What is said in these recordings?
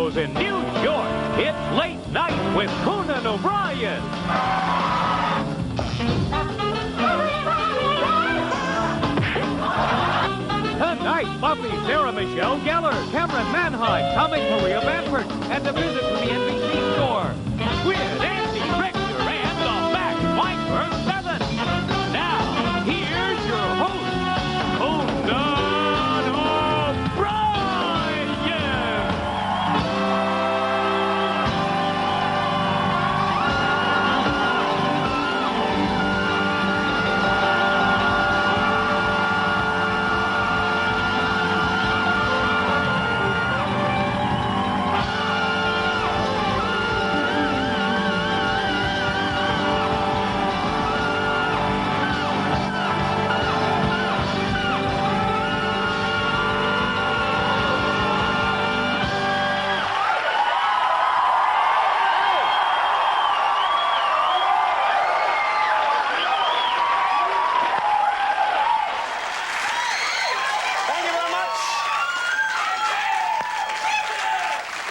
studios in New York, it's Late Night with Conan O'Brien. Tonight, lovely Sarah Michelle Gellar, Cameron Manheim, comic Maria Bamford, and a visit to the NBC store with Andy Richter and the Max Weinberg 7. Now, here's your host, Conan O'Brien.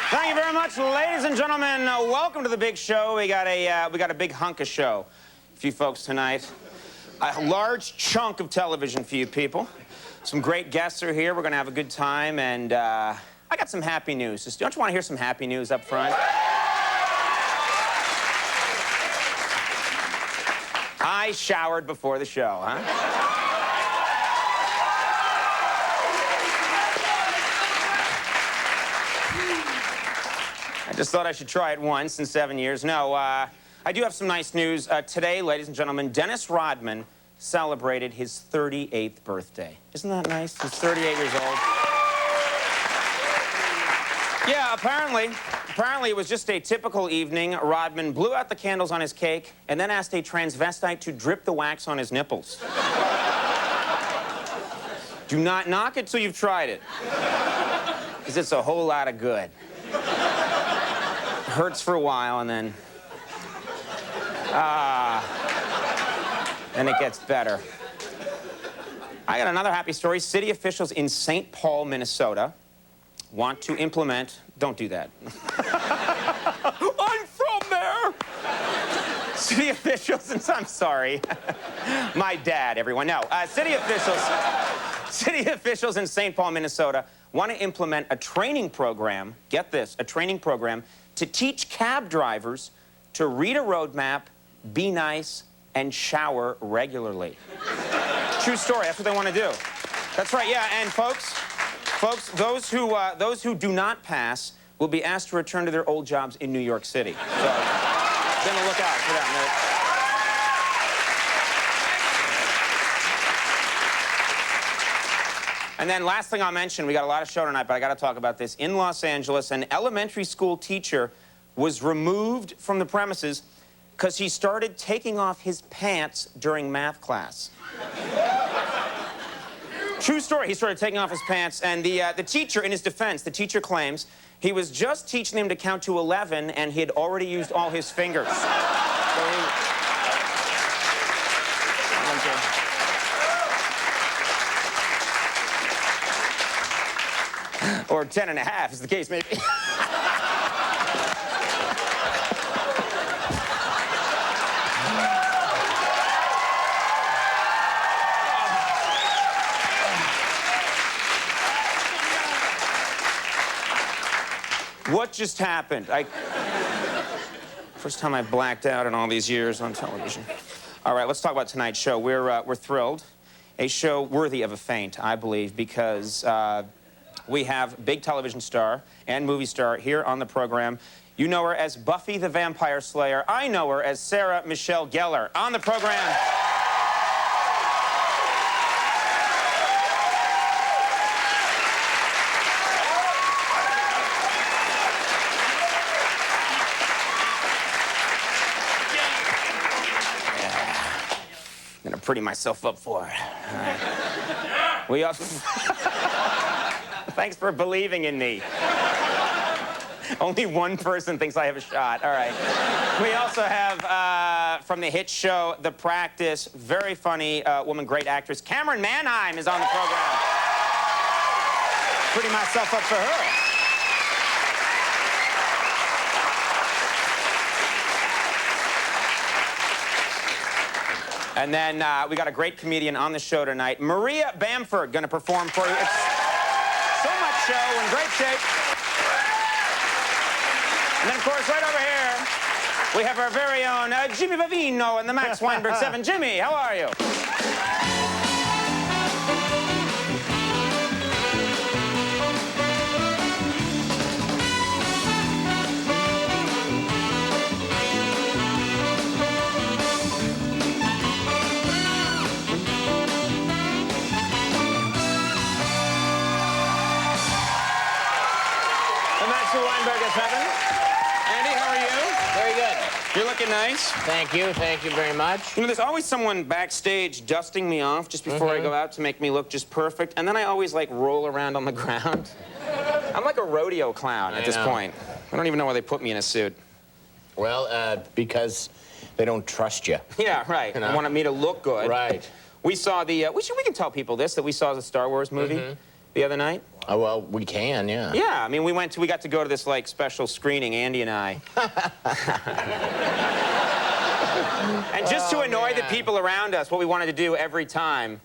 Thank you very much, ladies and gentlemen. Welcome to the big show. We got a big hunk of show for you folks tonight. A large chunk of television for you people. Some great guests are here. We're going to have a good time, and I got some happy news. Don't you want to hear some happy news up front? I showered before the show, huh? I just thought I should try it once in 7 years. No, I do have some nice news. Today, ladies and gentlemen, Dennis Rodman celebrated his 38th birthday. Isn't that nice? He's 38 years old. Yeah, apparently it was just a typical evening. Rodman blew out the candles on his cake and then asked a transvestite to drip the wax on his nipples. Do not knock it till you've tried it, because it's a whole lot of good. Hurts for a while, and then it gets better. I got another happy story. City officials in St. Paul, Minnesota want to implement... Don't do that. I'm from there! City officials, and I'm sorry. My dad, everyone. No, city officials in St. Paul, Minnesota want to implement a training program, get this, a training program to teach cab drivers to read a road map, be nice, and shower regularly. True story, that's what they want to do. That's right, yeah, and folks, those who do not pass will be asked to return to their old jobs in New York City. So, be on the lookout for that, And then last thing I'll mention, we got a lot of show tonight, but I got to talk about this. In Los Angeles, an elementary school teacher was removed from the premises because he started taking off his pants during math class. True story. He started taking off his pants, and the teacher, in his defense, the teacher claims he was just teaching him to count to 11, and he had already used all his fingers. Or 10 and a half, is the case, maybe. What just happened? First time I blacked out in all these years on television. All right, let's talk about tonight's show. We're thrilled. A show worthy of a feint, I believe, because we have big television star and movie star here on the program. You know her as Buffy the Vampire Slayer. I know her as Sarah Michelle Gellar on the program. I'm gonna pretty myself up for it. All right. We also... Thanks for believing in me. Only one person thinks I have a shot. All right. We also have, from the hit show, The Practice, very funny woman, great actress, Cameron Manheim is on the program. Pretty myself up for her. And then we got a great comedian on the show tonight, Maria Bamford, going to perform for you. It's so much show in great shape. And then, of course, right over here, we have our very own Jimmy Vivino and the Max Weinberg 7. Jimmy, how are you? The Max Weinberg is 7. Andy, how are you? Very good. You're looking nice. Thank you very much. You know, there's always someone backstage dusting me off just before I go out to make me look just perfect, and then I always, like, roll around on the ground. I'm like a rodeo clown at this point. I don't even know why they put me in a suit. Well, because they don't trust you. Yeah, right. They wanted me to look good. Right. We saw the, we can tell people this, that we saw the Star Wars movie the other night. Oh, well, we can, yeah. Yeah, I mean, we got to go to this, like, special screening, Andy and I. And just to annoy the people around us, what we wanted to do every time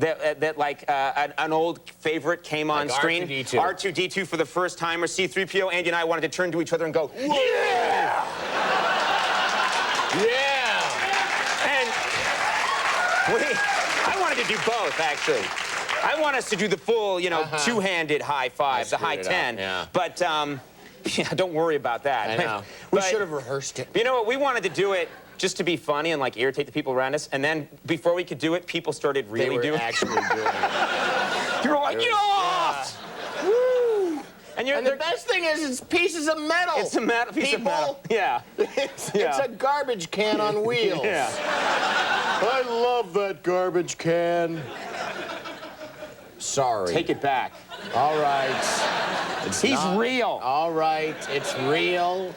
an old favorite came on screen, R2-D2 for the first time, or C-3PO, Andy and I wanted to turn to each other and go, yeah! Yeah! And I wanted to do both, actually. I want us to do the full, you know, two-handed high five, the high 10. Yeah. But, yeah, don't worry about that. I know. We should have rehearsed it. You know what? We wanted to do it just to be funny and, like, irritate the people around us. And then, before we could do it, people started really doing it. Actually doing it. You were like, yes! Woo! And the best thing is, it's pieces of metal. It's a piece of metal. Yeah. It's a garbage can on wheels. Yeah. I love that garbage can. Sorry. Take it back. All right. He's real. All right, it's real.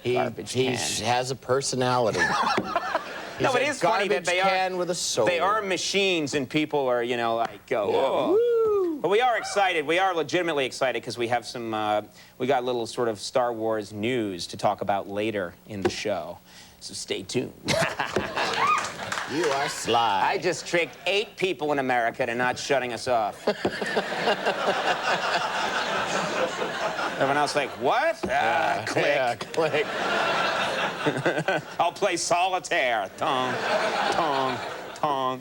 He has a personality. No, it is funny that they can with a soul. They are machines, and people are, you know, like, whoa. But we are excited. We are legitimately excited because we have some, we got a little sort of Star Wars news to talk about later in the show. So stay tuned. You are sly. I just tricked 8 people in America to not shutting us off. Everyone else like, what? Click. Yeah, click. I'll play solitaire. Tong, tong, tong.